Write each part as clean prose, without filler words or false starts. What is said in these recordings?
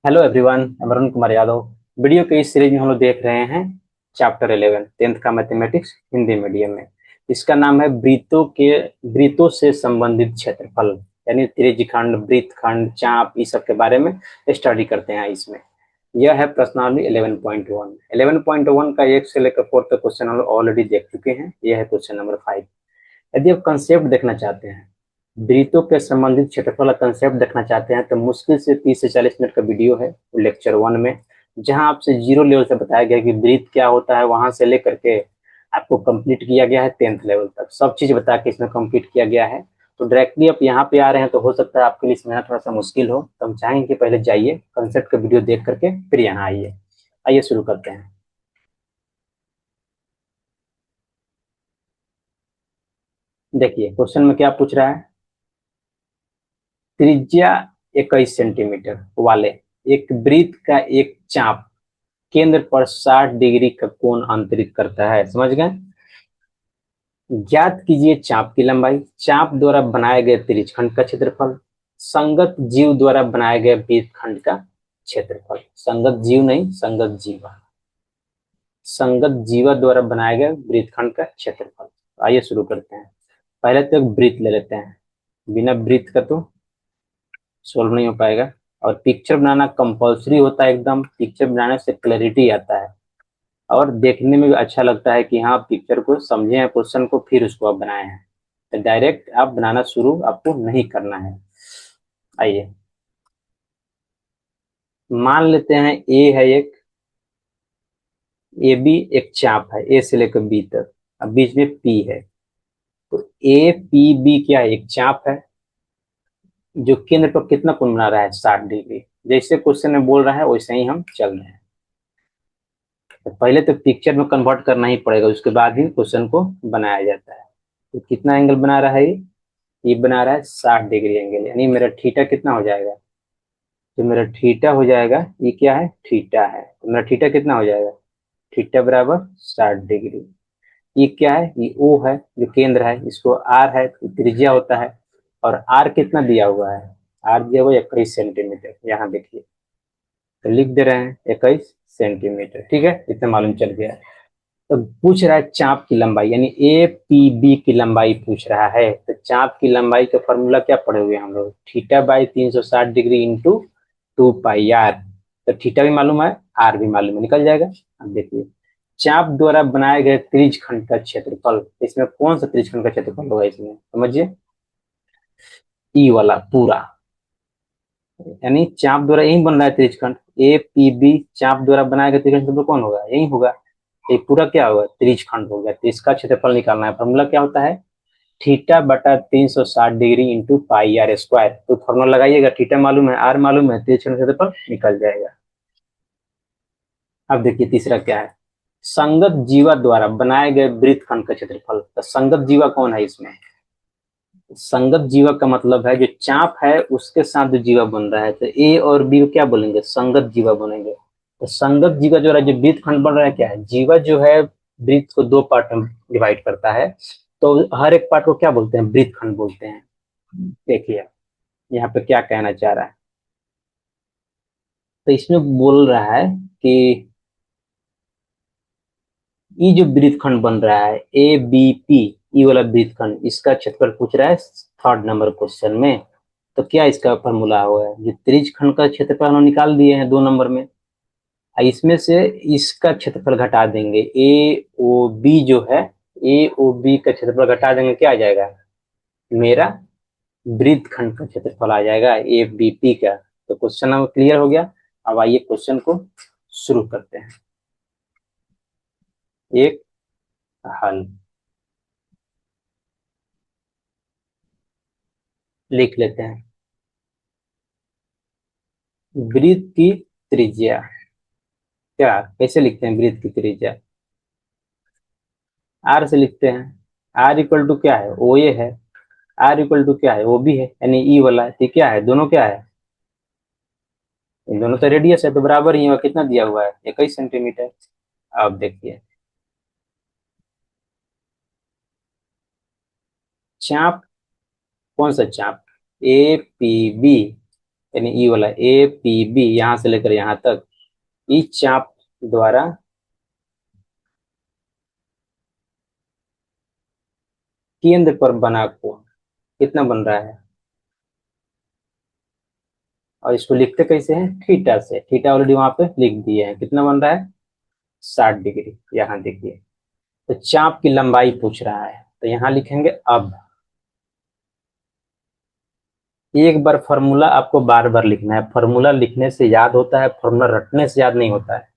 Hello everyone, मैं Varun Kumar Yadav. Video के इस सीरीज में हम लोग देख रहे हैं चैप्टर 11 टेंथ का मैथमेटिक्स हिंदी मीडियम में। इसका नाम है वृत्तों से संबंधित क्षेत्रफल, यानी त्रिज्यखंड, वृत्तखंड, चाप, इस सब के बारे में स्टडी करते हैं इसमें। यह है प्रश्नावली 11.1। 11.1 का 1 से लेकर 4 तक क्वेश्चन हम लोग ऑलरेडी देख चुके हैं। यह है क्वेश्चन नंबर 5। यदि आप कंसेप्ट देखना चाहते हैं, वृत्तों के संबंधित क्षेत्रफल का कंसेप्ट देखना चाहते हैं, तो मुश्किल से 30 से 40 मिनट का वीडियो है लेक्चर 1 में, जहां आपसे जीरो लेवल से बताया गया कि वृत्त क्या होता है, वहां से लेकर के आपको कंप्लीट किया गया है 10th लेवल तक, सब चीज बता के इसमें कंप्लीट किया गया है। तो डायरेक्टली आप यहाँ पे आ रहे हैं तो हो सकता है आपके लिए समझना थोड़ा सा मुश्किल हो, तो हम चाहेंगे कि पहले जाइए कंसेप्ट का वीडियो देख करके फिर यहाँ आइए। आइए शुरू करते हैं। देखिए क्वेश्चन में क्या पूछ रहा है। त्रिज्या 21 सेंटीमीटर वाले एक वृत्त का एक चाप केंद्र पर 60 डिग्री का कोण अंतरित करता है। समझ गए। ज्ञात कीजिए चाप की लंबाई, चाप द्वारा बनाए गए त्रिज्यखंड का क्षेत्रफल, संगत जीव द्वारा बनाए गए वृत्तखंड का क्षेत्रफल। संगत जीव नहीं, संगत जीवा, संगत जीवा द्वारा बनाए गए वृत्तखंड का क्षेत्रफल। आइए शुरू करते हैं। पहले तो एक वृत्त ले लेते हैं, बिना वृत्त का तो सोल्व नहीं हो पाएगा। और पिक्चर बनाना कंपलसरी होता है एकदम, पिक्चर बनाने से क्लैरिटी आता है और देखने में भी अच्छा लगता है कि हाँ पिक्चर को समझे हैं, क्वेश्चन को, फिर उसको आप बनाए हैं। तो डायरेक्ट आप बनाना शुरू आपको नहीं करना है। आइए मान लेते हैं ए है एक, ए बी एक चाप है, ए से लेकर बी तक, अब बीच में पी है। तो ए पी बी क्या है, एक चाप है जो केंद्र पर कितना कोण बना रहा है, 60 डिग्री। जैसे क्वेश्चन में बोल रहा है वैसे ही हम चल रहे हैं। तो पहले तो पिक्चर में कन्वर्ट करना ही पड़ेगा, उसके बाद ही क्वेश्चन को बनाया जाता है। तो कितना एंगल बना रहा है ये बना रहा है 60 डिग्री एंगल, यानी मेरा थीटा कितना हो जाएगा। जो मेरा थीटा हो जाएगा, ये क्या है, थीटा है, तो मेरा थीटा कितना हो जाएगा, थीटा बराबर 60 डिग्री। ये क्या है, ये ओ है जो केंद्र है, इसको आर है तो त्रिज्या होता है। और आर कितना दिया हुआ है, आर दिया हुआ है 21 सेंटीमीटर, यहाँ देखिए। तो लिख दे रहे हैं 21 सेंटीमीटर, ठीक है, इतना मालूम चल गया। तो पूछ रहा है चाप की लंबाई, यानी ए पी बी की लंबाई पूछ रहा है। तो चाप की लंबाई का फॉर्मूला क्या पढ़े हुए हैं हम लोग, theta by 360 degree into 2 pi R. तो थीटा भी मालूम है, आर भी मालूम है, निकल जाएगा। अब देखिए चाप द्वारा बनाए गए त्रिज्यखंड का क्षेत्रफल, इसमें कौन सा त्रिज्यखंड का क्षेत्रफल होगा, इसमें समझिए, ई वाला पूरा, यानी चाप द्वारा यही बन रहा है त्रिज्यखंड, ए पी बी चाप द्वारा बनाया गया त्रिज्यखंड तो कौन होगा, यही होगा। ये पूरा क्या होगा, त्रिज्यखंड हो गया। तो इसका क्षेत्रफल निकालना है, फॉर्मूला क्या होता है, थीटा बटा 360 degree into pi R square. तो फॉर्मूला लगाइएगा, थीटा मालूम है, आर मालूम है, त्रिज्यखंड का क्षेत्रफल निकल जाएगा। अब देखिए तीसरा क्या है, संगत जीवा द्वारा बनाए गए वृत्तखंड का क्षेत्रफल। तो संगत जीवा कौन है इसमें, संगत जीवा का मतलब है जो चाप है उसके साथ जो जीवा बन रहा है, तो ए और बी को क्या बोलेंगे, संगत जीवा बनेंगे। तो संगत जीवा जो है, जो वृत्तखंड बन रहा है, क्या है, जीवा जो है वृत्त को दो पार्ट में डिवाइड करता है, तो हर एक पार्ट को क्या बोलते हैं, वृत्तखंड बोलते हैं। देखिए यहाँ पे क्या कहना चाह रहा है, तो इसमें बोल रहा है कि ये जो वृत्तखंड बन रहा है ए बी पी, ये वाला वृत्तखंड, इसका क्षेत्रफल पूछ रहा है 3rd नंबर क्वेश्चन में। तो क्या इसका फॉर्मूला हुआ है, जो त्रिज्यखंड का क्षेत्रफल हम निकाल दिए हैं 2 नंबर में, इसमें से इसका क्षेत्रफल घटा देंगे, ए ओ बी जो है, ए ओ बी का क्षेत्रफल घटा देंगे, क्या आ जाएगा, मेरा वृत्तखंड का क्षेत्रफल आ जाएगा ए बी पी का। तो क्वेश्चन अब क्लियर हो गया। अब आइए क्वेश्चन को शुरू करते हैं। एक हल लिख लेते हैं, वृत्त की त्रिज्या, क्या कैसे लिखते हैं वृत्त की त्रिज्या, आर से लिखते हैं। आर इक्वल टू क्या है, ओ ए है, आर इक्वल टू क्या है, ओ बी है, यानी ई वाला है। क्या है, दोनों क्या है, इन दोनों तो रेडियस है, तो बराबर ही होगा। कितना दिया हुआ है, 21 सेंटीमीटर। अब देखिए चाप, कौन सा चाप, ए पी बी, यानी ई वाला ए पी बी यहां से लेकर यहां तक इस चाप द्वारा केंद्र पर बना कोण कितना बन रहा है, और इसको लिखते कैसे हैं, थीटा से। थीटा ऑलरेडी वहां पे लिख दिए हैं, कितना बन रहा है 60 डिग्री। यहाँ देखिए, तो चाप की लंबाई पूछ रहा है, तो यहाँ लिखेंगे अब। एक बार फॉर्मूला आपको बार बार लिखना है, फॉर्मूला लिखने से याद होता है, फॉर्मूला रटने से याद नहीं होता है।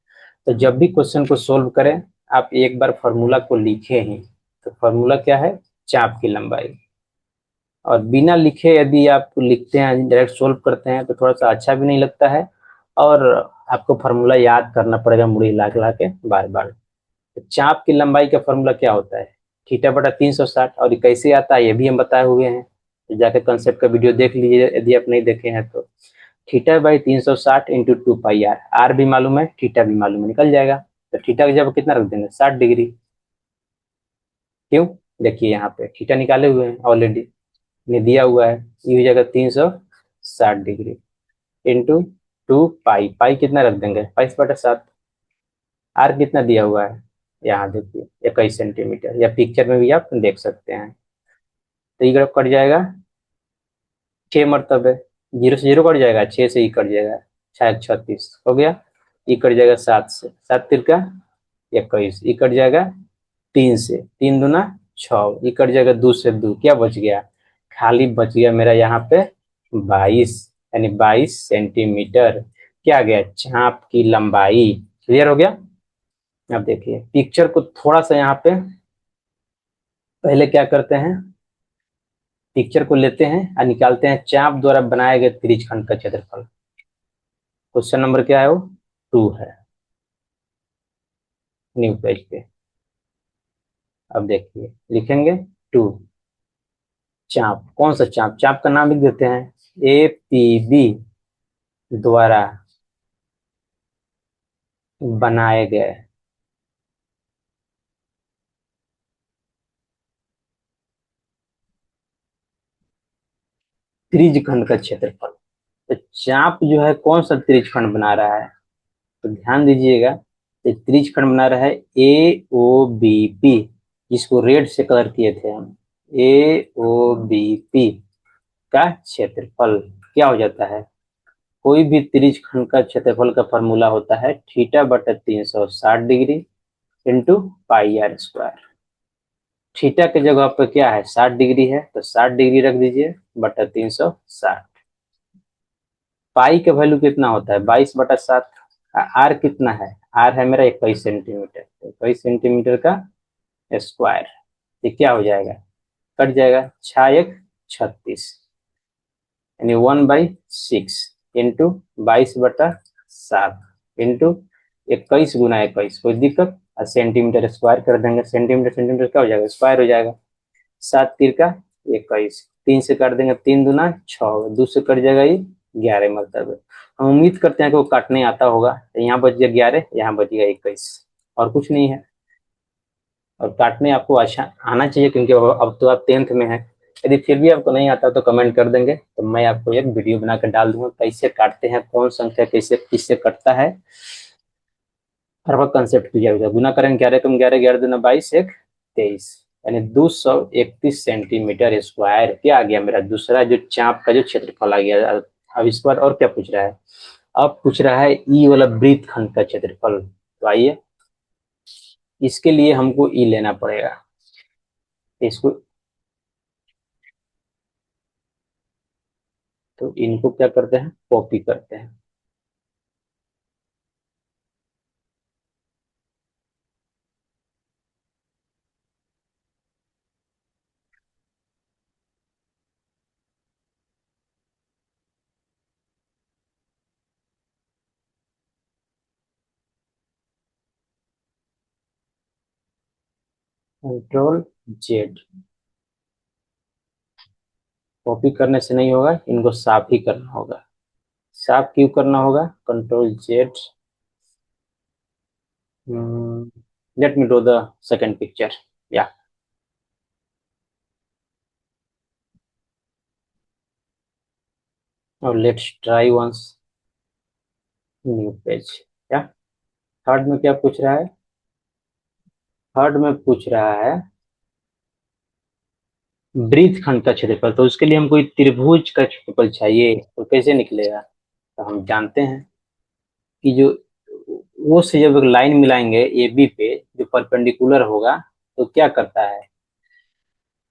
तो जब भी क्वेश्चन को सोल्व करें, आप एक बार फॉर्मूला को लिखे ही। तो फॉर्मूला क्या है, चाप की लंबाई। और बिना लिखे यदि आप लिखते हैं, डायरेक्ट सोल्व करते हैं, तो थोड़ा सा अच्छा भी नहीं लगता है, और आपको फॉर्मूला याद करना पड़ेगा मुड़ी हिला हिला के बार बार। तो चाप की लंबाई का फॉर्मूला क्या होता है, थीटा बटा 360। और ये कैसे आता है ये भी हम बताए हुए हैं, तो जाके कंसेप्ट का वीडियो देख लीजिए यदि आप नहीं देखे हैं तो। Theta by 360 into 2 pi R, R भी मालूम है, थीटा भी मालूम है, निकल जाएगा। तो थीटा की जगह कितना रख देंगे, 60 डिग्री। क्यों, देखिए यहाँ पे थीटा निकाले हुए हैं ऑलरेडी, ने दिया हुआ है, ये हो जाएगा 360 डिग्री इंटू 2 पाई, पाई कितना रख देंगे 22/7। आर कितना दिया हुआ है, यहाँ देखिए 21 सेंटीमीटर, या पिक्चर में भी आप देख सकते हैं। तो ये कट जाएगा 6 मरतबे, 0 से 0 कट जाएगा, 6 से ही कट जाएगा, 6×36 हो गया। ये कट जाएगा 7 से, 7×3 = 21, ये कट जाएगा 3 से, 3×2 = 6, ये कट जाएगा 2 से 2, क्या बच गया, खाली बच गया मेरा यहाँ पे 22, यानी 22 सेंटीमीटर क्या आ गया, चाप की लंबाई। क्लियर हो गया। अब देखिए पिक्चर को थोड़ा सा यहाँ पे पहले क्या करते हैं, पिक्चर को लेते हैं और निकालते हैं चाप द्वारा बनाए गए त्रिज्यखंड का क्षेत्रफल। क्वेश्चन नंबर क्या है वो, 2 है, न्यू पेज पे। अब देखिए लिखेंगे 2, चाप, कौन सा चाप, चाप का नाम लिख देते हैं, ए पी बी द्वारा बनाए गए त्रिज्यखंड का क्षेत्रफल। तो चाप जो है कौन सा त्रिज्यखंड बना रहा है, तो ध्यान दीजिएगा, ये त्रिज्यखंड बना रहा है ए ओ बी पी, जिसको रेड से कलर किए थे हम, ए ओ बी पी का क्षेत्रफल क्या हो जाता है, कोई भी त्रिज्यखंड का क्षेत्रफल का फॉर्मूला होता है थीटा बटा 360 डिग्री इंटू पाई r²। थीटा की जगह पर क्या है 60 डिग्री है, तो 60 डिग्री रख दीजिए बटा 360। पाई का वैल्यू कितना होता है 22/7। आर कितना है, आर है मेरा 21 सेंटीमीटर, 21 सेंटीमीटर का स्क्वायर। ये क्या हो जाएगा, कट जाएगा, 6×1 = 36, यानी 1/6 इंटू 22/7 इंटू 21 × 21, कोई दिक्कत, और सेंटीमीटर स्क्वायर कर देंगे, सेंटीमीटर सेंटीमीटर क्या हो जाएगा, स्क्वायर हो जाएगा। 7×3 = 21, 3 से काट देंगे, 3×2 = 6, 2 से कट जाएगा ये 11 मरतबे। हम उम्मीद करते हैं कि वो काटने आता होगा, तो यहाँ बच गया 11, यहाँ बच गया 21, और कुछ नहीं है। और काटने आपको अच्छा आना चाहिए, क्योंकि अब तो आप 10th में हैं। यदि फिर भी आपको नहीं आता तो कमेंट कर देंगे, तो मैं आपको एक वीडियो बनाकर डाल दूंगा कैसे काटते हैं, कौन संख्या कैसे किससे कटता है, हर वक्त कंसेप्ट क्लियर हो जाए। गुना करेंगे 11×11, 11×2 = 22, 1 = 23, यानी 231 सेंटीमीटर स्क्वायर क्या आ गया मेरा दूसरा जो चाप का जो क्षेत्रफल आ गया। अब इस बार और क्या पूछ रहा है, अब पूछ रहा है ई वाला वृत्तखंड का क्षेत्रफल। तो आइए इसके लिए हमको ई लेना पड़ेगा, इसको, तो इनको क्या करते हैं, कॉपी करते हैं। Ctrl Z, कॉपी करने से नहीं होगा, इनको साफ ही करना होगा। साफ क्यों करना होगा, Ctrl Z, let me draw the second picture, या और let's try once new page. क्या थर्ड में क्या पूछ रहा है? थर्ड में पूछ रहा है वृत्त खंड का क्षेत्रफल। तो उसके लिए हमको त्रिभुज का क्षेत्रफल चाहिए, तो कैसे निकलेगा? तो हम जानते हैं कि जो वो से जब एक लाइन मिलाएंगे ए बी पे जो परपेंडिकुलर होगा, तो क्या करता है,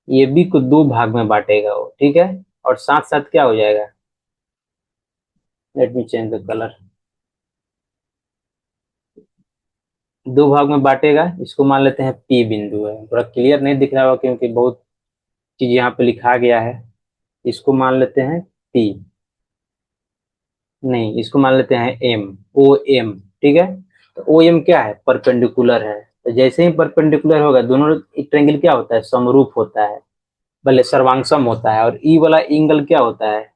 ए बी को दो भाग में बांटेगा वो, ठीक है। और साथ साथ क्या हो जाएगा, let me change the colour, दो भाग में बांटेगा। इसको मान लेते हैं पी बिंदु है, थोड़ा क्लियर नहीं दिख रहा होगा क्योंकि बहुत चीज यहाँ पे लिखा गया है। इसको मान लेते हैं पी, नहीं इसको मान लेते हैं एम, ओ एम, ठीक है। तो ओ एम क्या है, परपेंडिकुलर है। तो जैसे ही परपेंडिकुलर होगा दोनों ट्रायंगल क्या होता है, समरूप होता है, भले सर्वांगसम होता है। और ई वाला एंगल क्या होता है,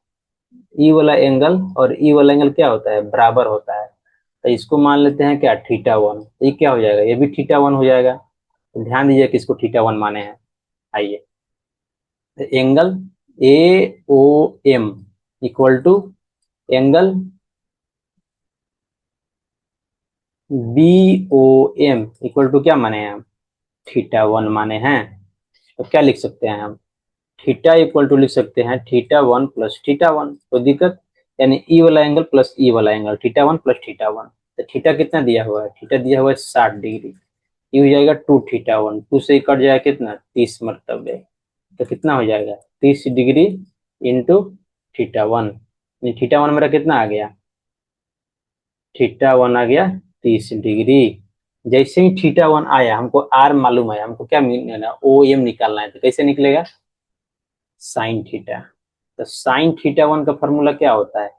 ई वाला एंगल और ई वाला एंगल क्या होता है, बराबर होता है। तो इसको मान लेते हैं क्या, थीटा वन। तो ये क्या हो जाएगा, ये भी थीटा वन हो जाएगा। तो ध्यान दीजिए कि इसको थीटा वन माने हैं। आइए, angle A O M equal to angle B O M equal to क्या माने हैं हम, थीटा वन माने हैं। तो क्या लिख सकते हैं हम, थीटा इक्वल टू लिख सकते हैं theta one plus theta one, कोई दिक्कत? यानी ई वाला एंगल प्लस ई वाला angle, theta one plus theta one. तो थीटा कितना दिया हुआ है, थीटा दिया हुआ है 60 डिग्री। ये हो जाएगा टू थीटा वन, टू से ही कट जाएगा कितना, 30 मरतबे। तो कितना हो जाएगा, 30 degree into theta one. Theta one मेरा कितना आ गया, थीटा वन आ गया 30 डिग्री। जैसे ही थीटा वन आया, हमको आर मालूम है, हमको क्या मिलना, ओ एम निकालना है। तो कैसे निकलेगा, साइन थीटा। तो साइन थीटा वन का फॉर्मूला क्या होता है,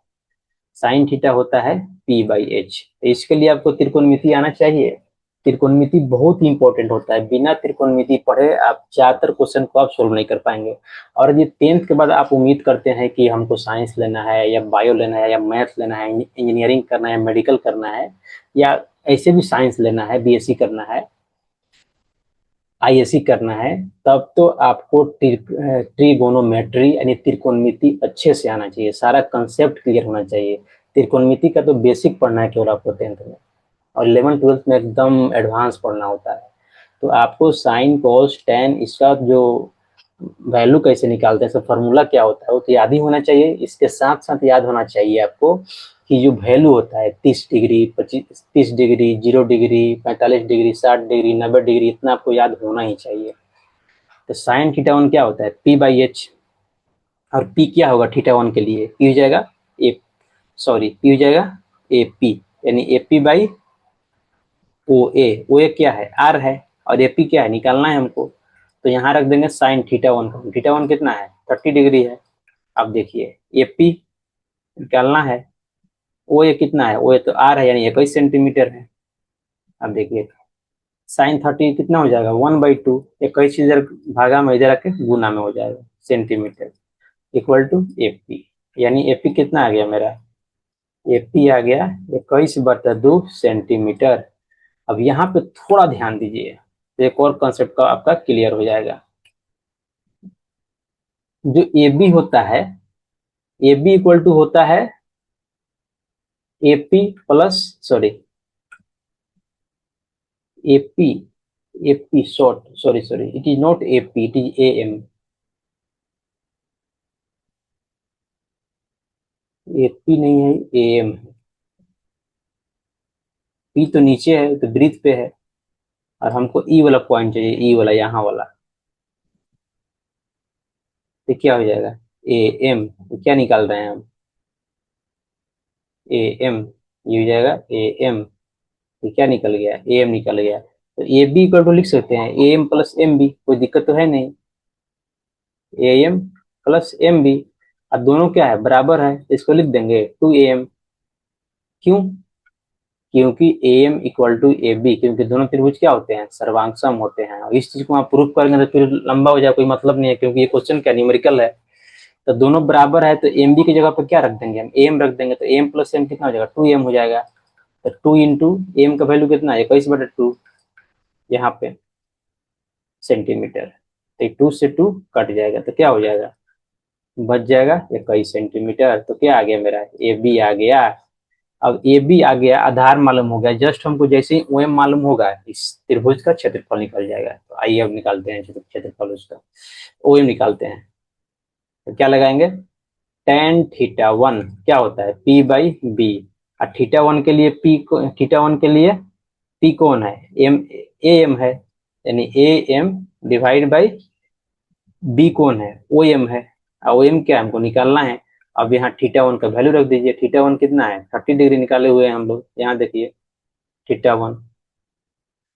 साइन थीटा होता है पी बाई एच। तो इसके लिए आपको त्रिकोणमिति आना चाहिए। त्रिकोणमिति बहुत ही इंपॉर्टेंट होता है, बिना त्रिकोणमिति पढ़े आप ज्यादातर क्वेश्चन को आप सोल्व नहीं कर पाएंगे। और ये 10th के बाद आप उम्मीद करते हैं कि हमको साइंस लेना है या बायो लेना है या मैथ्स लेना है, इंजीनियरिंग करना है, मेडिकल करना है, या ऐसे भी साइंस लेना है, बीएससी करना है, आईएससी करना है, तब तो आपको ट्रिगोनोमेट्री यानी त्रिकोणमिति अच्छे से आना चाहिए, सारा कंसेप्ट क्लियर होना चाहिए। त्रिकोणमिति का तो बेसिक पढ़ना है केवल आपको 10th में, और 11th 12th में एकदम एडवांस पढ़ना होता है। तो आपको साइन कॉस टेन इसका जो वैल्यू कैसे निकालते हैं, सब फॉर्मूला क्या होता है वो तो याद ही होना चाहिए। इसके साथ साथ याद होना चाहिए आपको कि जो वैल्यू होता है 30 degree, 25 30 degree, 0 degree, 45 degree, 60 degree, 90 degree, इतना आपको याद होना ही चाहिए। तो साइन थीटा वन क्या होता है, पी बाई एच। और पी क्या होगा थीटा वन के लिए, पी हो जाएगा ए, सॉरी पी हो जाएगा ए पी, यानी ए पी बाई ओ ए। ओ ए क्या है, आर है, और ए पी क्या है, निकालना है हमको। तो यहाँ रख देंगे साइन थीटा वन का, थीटा वन कितना है, 30 डिग्री है। अब देखिए ए पी निकालना है, ओ ए कितना है, ओ ए तो आर है यानी 21 सेंटीमीटर है। अब देखिए साइन 30 कितना हो जाएगा, 1/2, 21 इधर भागा में इधर आके गुना में हो जाएगा centimetre, equal to A P. यानी ए पी कितना आ गया मेरा, ए पी आ गया 21/2 सेंटीमीटर। अब यहाँ पे थोड़ा ध्यान दीजिए, तो एक और कॉन्सेप्ट का आपका क्लियर हो जाएगा। जो ए बी होता है, ए बी इक्वल टू होता है A P plus, sorry A P, A P short, sorry sorry, it is not A P, it is A M. A P नहीं है, ए एम है। पी तो नीचे है, तो ब्रीथ पे है, और हमको ई वाला पॉइंट चाहिए, ई वाला यहाँ वाला। तो क्या हो जाएगा, ए एम, तो क्या निकाल रहे हैं हम, ए एम, ये हो जाएगा ए एम। तो क्या निकल गया, ए एम निकल गया। तो ए बी इक्वल टू लिख सकते हैं A M plus M B, कोई दिक्कत तो है नहीं, A M plus M B. अब दोनों क्या है, बराबर है, इसको लिख देंगे 2am। क्यों, क्योंकि A M equal to A B, क्योंकि दोनों त्रिभुज क्या होते हैं, सर्वांगसम होते हैं। और इस चीज को आप प्रूफ करेंगे तो फिर लंबा हो जाए, कोई मतलब नहीं है, क्योंकि ये क्वेश्चन क्या न्यूमेरिकल है। तो दोनों बराबर है, तो एम बी की जगह पर क्या रख देंगे हम, एम रख देंगे। तो एम प्लस एम कितना हो जाएगा, 2m हो जाएगा। तो 2 इंटू एम का वैल्यू कितना है, 21/2 यहाँ पे सेंटीमीटर। तो 2 से 2 कट जाएगा, तो क्या हो जाएगा, बच जाएगा 21 सेंटीमीटर। तो क्या आ गया मेरा, ए बी आ गया। अब ए बी आ गया, आधार मालूम हो गया, जस्ट हमको जैसे ही ओ एम मालूम होगा इस त्रिभुज का क्षेत्रफल निकल जाएगा। तो आइए अब निकालते हैं क्षेत्रफल उसका, ओ एम निकालते हैं। तो क्या लगाएंगे, टेन थीटा वन क्या होता है, पी बाई बी। और थीटा वन के लिए पी, थीटा वन के लिए पी कौन है, एम, ए एम है, यानी A M divide by B कौन है, ओ एम है। ओ एम क्या है, हमको निकालना है। अब यहाँ थीटा वन का वैल्यू रख दीजिए, थीटा वन कितना है, 30 डिग्री निकाले हुए हैं हम लोग। यहाँ देखिए थीटा वन,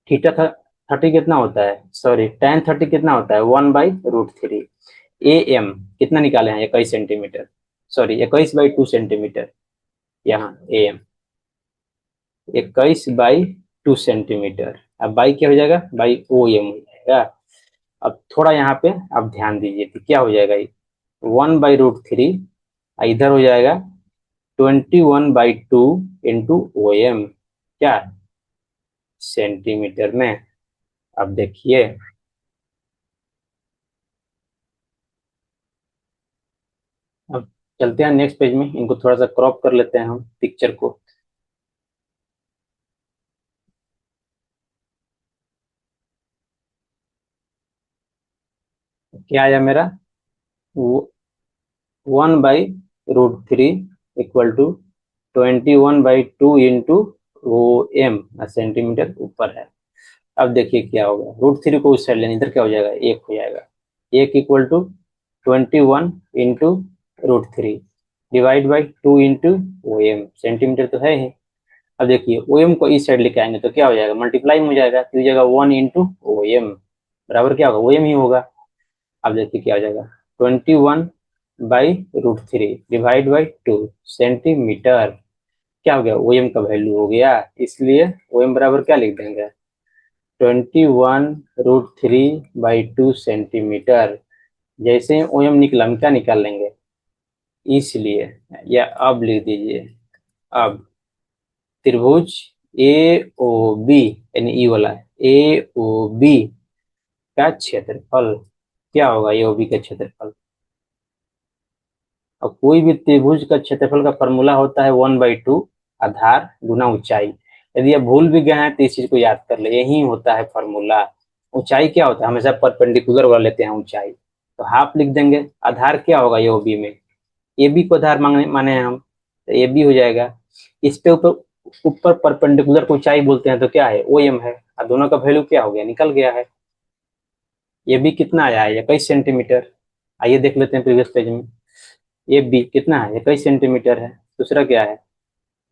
थीटा था 30 कितना होता है, सॉरी टेन 30 कितना होता है, 1/√3। ए एम कितना निकाले हैं, 21 सेंटीमीटर, सॉरी 21/2 सेंटीमीटर। यहाँ ए एम 21/2 सेंटीमीटर। अब बाई क्या हो जाएगा, बाई ओ एम हो जाएगा। अब थोड़ा यहाँ पे आप ध्यान दीजिए कि क्या हो जाएगा, 1/√3, इधर हो जाएगा 21/2 इंटू ओ एम, क्या, सेंटीमीटर में। अब देखिए, अब चलते हैं नेक्स्ट पेज में, इनको थोड़ा सा क्रॉप कर लेते हैं हम पिक्चर को। क्या आया मेरा, 1/√3 equal to 21/2 into O M, centimetre ऊपर है। अब देखिए क्या होगा, √3 को उस साइड लेने, इधर क्या हो जाएगा, एक हो जाएगा। एक equal to 21 into √3 divide by 2 into O M, centimetre तो है ही। अब देखिए ओ एम को इस साइड लेके आएंगे तो क्या हो जाएगा, मल्टीप्लाई हो जाएगा, तो हो जाएगा 1 इंटू ओ एम बराबर क्या होगा, ओ एम ही होगा। अब देखिए क्या हो जाएगा, 21/√3 डिवाइड बाई 2 सेंटीमीटर, क्या हो गया, ओ एम का वैल्यू हो गया। इसलिए ओ एम बराबर क्या लिख देंगे, 21√3/2 सेंटीमीटर। जैसे ही ओ एम निकला हम क्या निकाल लेंगे, इसलिए, या अब लिख दीजिए, अब त्रिभुज ए ओ बी, यानी ई वाला ए ओ बी का क्षेत्रफल क्या होगा, ए ओ बी का क्षेत्रफल। और कोई भी त्रिभुज का क्षेत्रफल का फॉर्मूला होता है 1/2 आधार गुना ऊंचाई। यदि आप भूल भी गए हैं तो इस चीज को याद कर ले, यही होता है फॉर्मूला। ऊंचाई क्या होता है, हमेशा परपेंडिकुलर वाला लेते हैं ऊंचाई, तो हाफ लिख देंगे। आधार क्या होगा ए ओ बी में, ए बी को आधार मांगने माने हैं हम, तो ए बी हो जाएगा। इस पे ऊपर ऊपर परपेंडिकुलर को ऊंचाई बोलते हैं, तो क्या है, ओ एम है। और दोनों का वैल्यू क्या हो गया, निकल गया है। ए बी कितना आया है, 21 सेंटीमीटर। आइए देख लेते हैं प्रीवियस पेज में, ए बी कितना है, 21 सेंटीमीटर है। दूसरा क्या है,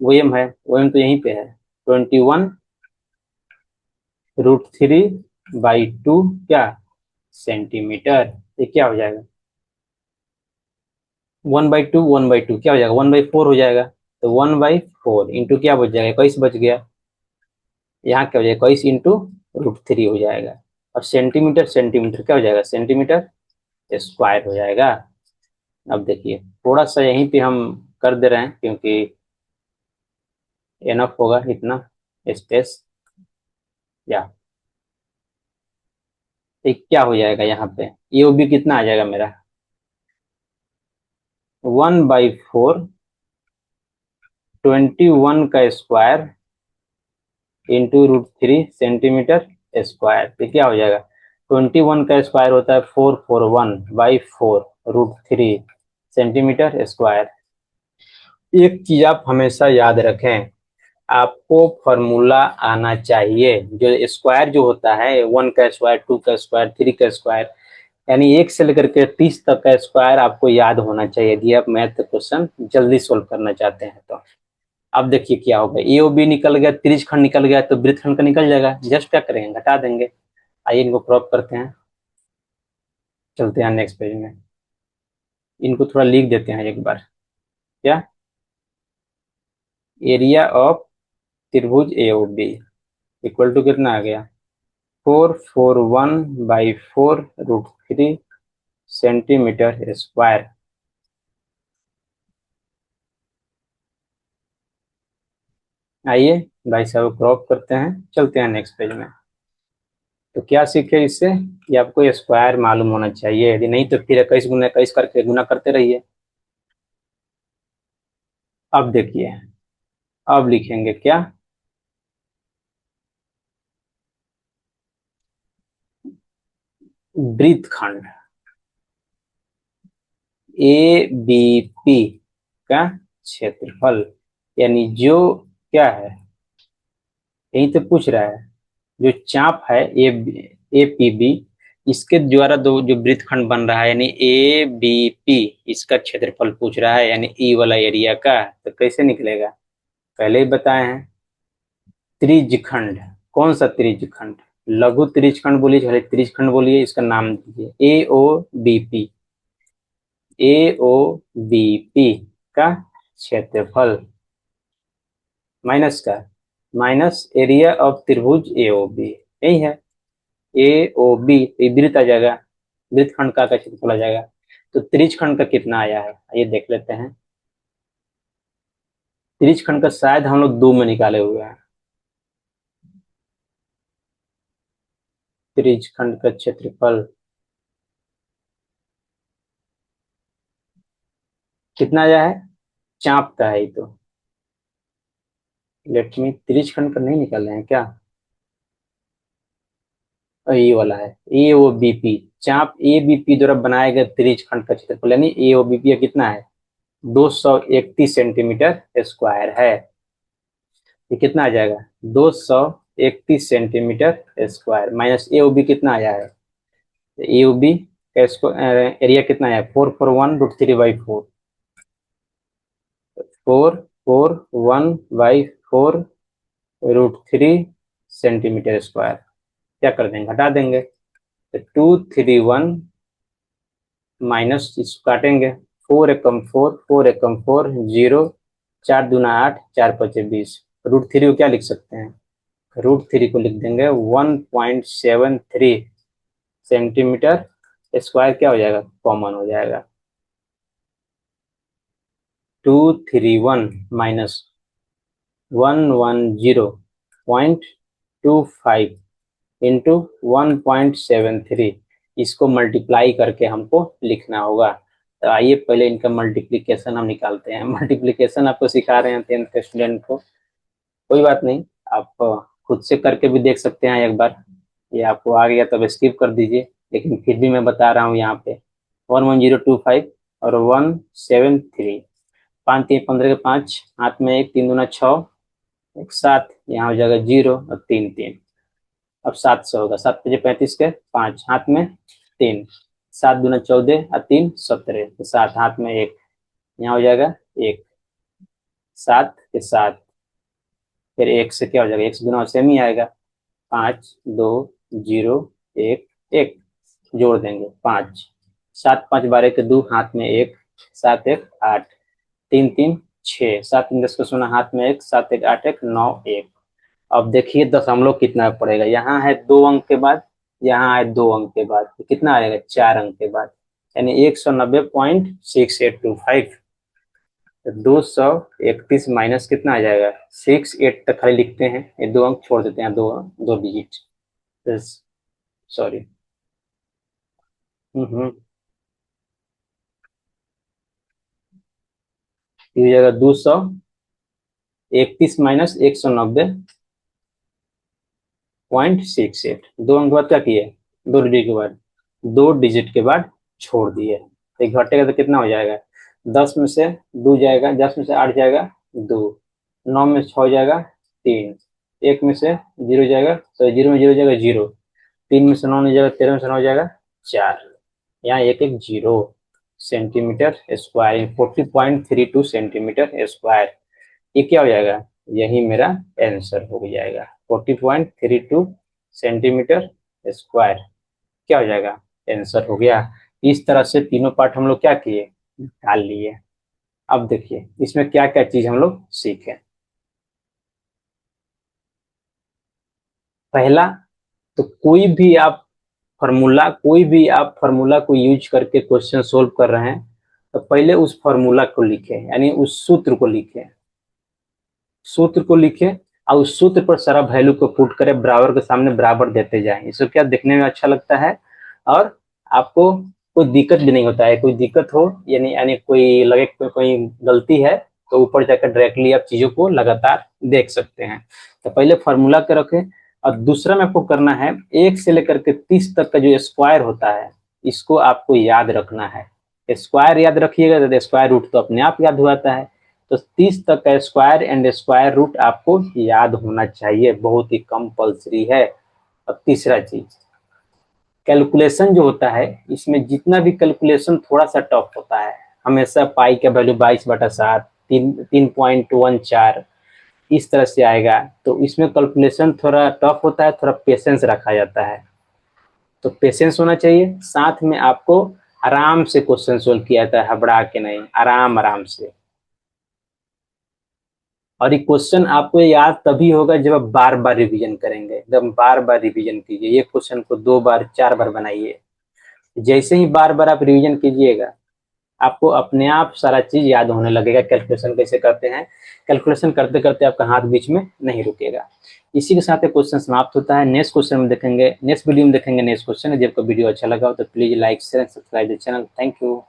ओ एम है, ओ एम तो यहीं पे है, 21√3/2 क्या, सेंटीमीटर। ये क्या हो जाएगा, 1/2 क्या हो जाएगा, 1/4 हो जाएगा। तो 1/4 इंटू क्या बच जाएगा, 21 बच गया। यहाँ क्या हो जाएगा, 21 इंटू √3 हो जाएगा। और सेंटीमीटर, सेंटीमीटर क्या हो जाएगा, सेंटीमीटर स्क्वायर हो जाएगा। अब देखिए थोड़ा सा यहीं पे हम कर दे रहे हैं, क्योंकि एनफ होगा इतना स्पेस। या एक क्या हो जाएगा, यहाँ पे ये भी कितना आ जाएगा मेरा, 1/4 21 का स्क्वायर इंटू √3 सेंटीमीटर स्क्वायर। तो क्या हो जाएगा, 21 का स्क्वायर होता है 441/4 √3 सेंटीमीटर स्क्वायर। एक चीज आप हमेशा याद रखें, आपको फॉर्मूला आना चाहिए। जो स्क्वायर जो होता है, 1 का स्क्वायर, 2 का स्क्वायर, 3 का स्क्वायर, यानी 1 से लेकर के 30 तक का स्क्वायर आपको याद होना चाहिए, यदि आप मैथ क्वेश्चन जल्दी सोल्व करना चाहते हैं तो। अब देखिए क्या होगा, ए ओ बी निकल गया, त्रिज्य खंड निकल गया, तो वृत्त खंड का निकल जाएगा। जस्ट क्या करेंगे, घटा देंगे। आइए इनको क्रॉप करते हैं, चलते हैं नेक्स्ट पेज में। इनको थोड़ा लिख देते हैं एक बार। क्या, एरिया ऑफ त्रिभुज ए ओ बी इक्वल टू कितना आ गया, 441/4 √3 सेंटीमीटर स्क्वायर। आइए भाई साहब क्रॉप करते हैं, चलते हैं नेक्स्ट पेज में। तो क्या सीखे इससे कि आपको स्क्वायर मालूम होना चाहिए, यदि नहीं तो फिर 21 करके गुना करते रहिए। अब देखिए, अब लिखेंगे क्या, वृत्तखंड ए बी पी का क्षेत्रफल, यानी जो क्या है, यही तो पूछ रहा है, जो चाप है ए पी बी, इसके द्वारा दो जो वृत्तखंड बन रहा है, यानी ए बी पी, इसका क्षेत्रफल पूछ रहा है, यानी ई वाला एरिया का। तो कैसे निकलेगा, पहले ही बताए हैं, त्रिज्यखंड। कौन सा त्रिज्यखंड, लघु त्रिज्यखंड बोलिए चाहे त्रिज्यखंड बोलिए, इसका नाम दीजिए ए ओ बी पी। ए ओ बी पी का क्षेत्रफल माइनस का, माइनस एरिया ऑफ त्रिभुज ए ओ बी, यही है ए ओ बी, तो वृत्त आ जाएगा, वृत्तखंड का क्षेत्रफल आ जाएगा। तो त्रिज्यखंड का कितना आया है, ये देख लेते हैं। त्रिज्यखंड का शायद हम लोग 2 में निकाले हुए हैं। त्रिज्यखंड का क्षेत्रफल कितना आया है, चाप का है ये तो। लेट मी, त्रिज्यखंड का नहीं निकाल रहे हैं क्या, ये वाला है ए ओ बी पी, चाप ए बी पी द्वारा बनाया गया त्रिज्यखंड का क्षेत्रफल, यानी ए ओ बी पी कितना है, 231 सेंटीमीटर स्क्वायर है। ये कितना आ जाएगा, 231 सेंटीमीटर स्क्वायर, माइनस ए ओ बी कितना आया है, ए ओ बी का एरिया कितना आया, 441√3/4, 441/4√3 सेंटीमीटर स्क्वायर। क्या कर देंगे, हटा देंगे, तो 231 माइनस इसको काटेंगे, 4 एकम 4, 4 एकम 4, 0, 4 दूना 8, 4 पचे 20, √3 को क्या लिख सकते हैं, √3 को लिख देंगे 1.73 सेंटीमीटर स्क्वायर, क्या हो जाएगा, कॉमन हो जाएगा। 231 माइनस 110.25 इंटू 1.73, इसको मल्टीप्लाई करके हमको लिखना होगा। तो आइए पहले इनका मल्टीप्लिकेशन हम निकालते हैं। मल्टीप्लिकेशन आपको सिखा रहे हैं 10th के स्टूडेंट को, कोई बात नहीं, आप खुद से करके भी देख सकते हैं एक बार, ये आपको आ गया तो स्किप कर दीजिए, लेकिन फिर भी मैं बता रहा हूँ यहाँ पे 11025 और 173, 5 3 15 के 5, हाथ में 1, 3 दूना 6, 1 7, यहाँ हो जाएगा 0 और 3 3, अब 700 होगा, 7 पचे 35 के 5, हाथ में 3, 7 दूना 14 और 3 17, तो 7 हाथ में 1, यहाँ हो जाएगा 1, 7 के 7, फिर 1 से क्या हो जाएगा, 1 से 2 सेम ही आएगा, 5 2 0 1 1, जोड़ देंगे 5, 7 5 12 के 2, हाथ में 1, 7 1 8, 3 3 6, 7 3 10 का 16, हाथ में 1, 7 1 8 1 9 1। अब देखिए दशमलव कितना पड़ेगा, यहाँ है 2 अंक के बाद, यहाँ है 2 अंक के बाद, तो कितना आएगा, 4 अंक के बाद, यानी 190.6825। तो 231 माइनस कितना आ जाएगा, 68 तक खाली लिखते हैं, ये 2 अंक छोड़ देते हैं, दो दो डिजिट, सॉरी। ये हो जाएगा 231 माइनस 190.68, 2 अंक के बाद क्या किए, 2 डिजिट के बाद, 2 डिजिट के बाद छोड़ दिए, तो घटेगा तो कितना हो जाएगा, 10 में से 2 जाएगा, 10 में से 8 जाएगा 2, 9 में से 6 जाएगा 3, 1 में से 0 जाएगा, तो 0 में 0 जाएगा 0, 3 में से 9 नहीं जाएगा, 13 में से 9 जाएगा 4, यहाँ 1 1 0 सेंटीमीटर स्क्वायर, 40.32 सेंटीमीटर स्क्वायर, ये क्या हो जाएगा, यही मेरा आंसर हो जाएगा, 40.32 सेंटीमीटर स्क्वायर क्या हो जाएगा, आंसर हो गया। इस तरह से तीनों पार्ट हम लोग क्या किए, निकाल लिए। अब देखिए इसमें क्या क्या चीज हम लोग सीखे। पहला, तो कोई भी आप फार्मूला को यूज करके क्वेश्चन सोल्व कर रहे हैं, तो पहले उस फार्मूला को लिखे, यानी उस सूत्र को लिखे, सूत्र को लिखे, और उस सूत्र पर सारा वैल्यू को पुट करें, बराबर के सामने बराबर देते जाएं। इससे क्या दिखने में अच्छा लगता है और आपको कोई दिक्कत भी नहीं होता है। कोई दिक्कत हो यानी यानी कोई लगे कोई गलती है तो ऊपर जाकर डायरेक्टली आप चीजों को लगातार देख सकते हैं। तो पहले फॉर्मूला के रखें और दूसरा में आपको करना है 1 से लेकर के 30 तक का जो स्क्वायर होता है इसको आपको याद रखना है। स्क्वायर याद रखिएगा तो स्क्वायर रूट तो अपने आप याद हो जाता है। तो 30 तक का स्क्वायर एंड स्क्वायर रूट आपको याद होना चाहिए, बहुत ही कंपल्सरी है। अब तीसरा चीज कैलकुलेशन जो होता है, इसमें जितना भी कैलकुलेशन थोड़ा सा टफ होता है, हमेशा पाई का वैल्यू 22/7 3.14 इस तरह से आएगा। तो इसमें कैलकुलेशन थोड़ा टफ होता है, थोड़ा पेशेंस रखा जाता है। तो पेशेंस होना चाहिए, साथ में आपको आराम से क्वेश्चन सोल्व किया जाता है, हबड़ा के नहीं, आराम आराम से। और ये क्वेश्चन आपको याद तभी होगा जब आप बार बार रिवीजन करेंगे। एकदम बार बार रिवीजन कीजिए, ये क्वेश्चन को 2 बार 4 बार बनाइए। जैसे ही बार बार आप रिवीजन कीजिएगा आपको अपने आप सारा चीज याद होने लगेगा। कैलकुलेशन कैसे करते हैं, कैलकुलेशन करते करते आपका हाथ बीच में नहीं रुकेगा। इसी के साथ क्वेश्चन समाप्त होता है। नेक्स्ट क्वेश्चन में देखेंगे, नेक्स्ट वीडियो में देखेंगे नेक्स्ट क्वेश्चन। जब आपको वीडियो अच्छा लगा हो तो please like share and subscribe the channel. Thank you.